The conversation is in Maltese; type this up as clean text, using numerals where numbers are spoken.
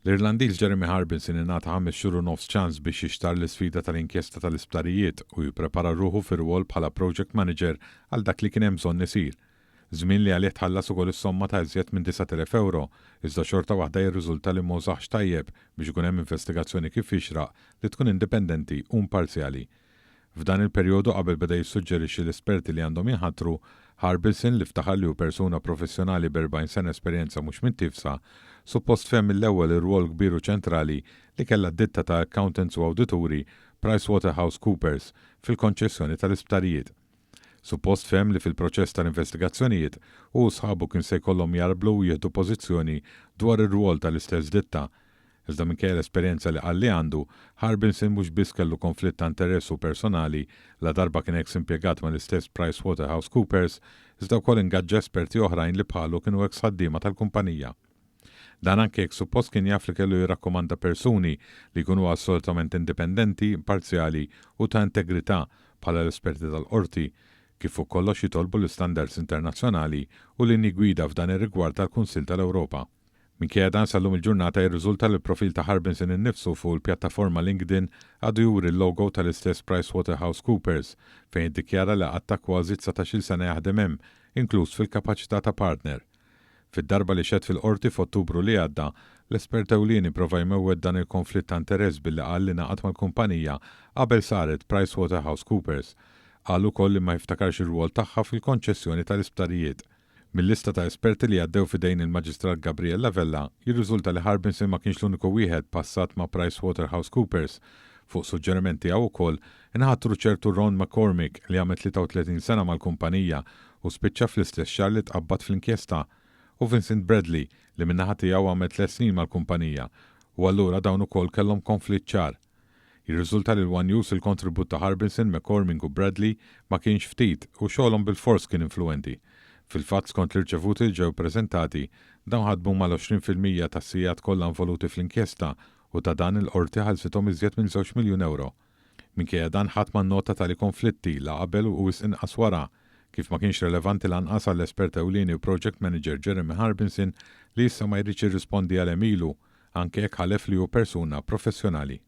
L-Irlandiż Jeremy Harbinson ingħata 5 xhur u nofs ċans biex jixtar l-isfida tal-inkjesta tal-isptarijiet u jipprepara ruħu fir-rwol bħala project manager għal dak li kien hemm bżonn isir. Żmien li għalih tħallas ukoll is-somma ta' iżjed minn 9,000 euro, iżda xorta waħda jirriżulta li m'użax tajjeb biex ikun hemm investigazzjoni kif jixraq li tkun indipendenti u imparzjali. F'dan il-perjodu qabel beda jissuġġerixxi l-esperti li għandhom jinħatru, Harbinson li ftaħar li hu persuna professjonali b'40 sena esperjenza mhux minn tifsa, suppost fehem mill-ewwel ir-rwol kbir u ċentrali li kellha d-ditta ta' accountants u awdituri Price Waterhouse Coopers fil-konċessjoni tal-isptarijiet. Suppost fehem li fil-proċess tal-investigazzjonijiet u sħabu kien se jkollhom jarblu u jieħdu pożizzjoni dwar ir-rwol tal-istess ditta. Iżda minkejja l-esperjenza li qalli għandu, Harbinson mhux biss kellu konflitt ta' interessu personali la darba kien ex impjegat mal-istess Price Waterhouse Coopers, iżda wkoll ingaġġa esperti oħrajn li bħalu kienu ex ħaddiema tal-kumpanija. Dan anke jekk suppost kien jaf li kellu jirrakkomanda persuni li jkunu assolutament indipendenti, imparzjali u ta' integrità bħala l-esperti tal-Qorti, kif ukoll kollox jitolbu l-istandards internazzjonali u linji-gwida f'dan ir-rigward tal-Kunsill tal-Ewropa. Minkejja dan sallum il-ġurnata jirriżulta li l-profil ta' Harbinson innifsu fuq il-pjattaforma LinkedIn għadu juri l-logo tal-istess Price Waterhouse Coopers fejn iddikjara li għatta kważi 19-il sena jaħdem hemm, inkluż fil-kapaċità ta' partner. Fid-darba li xed fil-Qorti f'Ottubru li għadda, l-espert ewlieni prova jmewwed dan il-konflitt ta' interess billi qal li naqat mal-kumpanija qabel saret Price Waterhouse Coopers. Qal ukoll li ma jiftakarx ir-rwol tagħha fil-konċessjoni tal-isptarijiet. Mill-lista ta' esperti li għaddew fidejn il-Maġistrat Gabriella Vella, jirriżulta li Harbinson ma kienx l-uniku wieħed passat ma' Price Waterhouse Coopers. Fuq suġġerimenti tiegħu wkoll inħattru ċertu Ron McCormick li għamet 33 sena mal-kumpanija u spiċċa fl-istess xahar li tqabbad fl-inkjesta, u Vincent Bradley li min-naħa tiegħu għamet 3 snin mal-kumpanija, u allura dawn ukoll kellhom konflitt ċar. Jirriżulta li l-One News il-kontribut ta' Harbinson, McCormick u Bradley ma kienx ftit u xogħolhom bil-fors kien influenti. Fil-fatt skont l-irċevuti li ġew preżentati, dawn ħadmu mal-20% tas-sigħat kollha involuti fl-inkjesta u ta' dan il-qorti ħallsithom iżjed minn 2 miljun euro. Minkejja dan ħadd ma nnota tali konflitti la qabel u wis inqas wara, kif ma kienx relevanti lanqas għall-espert ewlieni u project manager Jeremy Harbinson li issa ma jridx jirrispondi għal emilu anke jekk ħalef li hu persuna professjonali.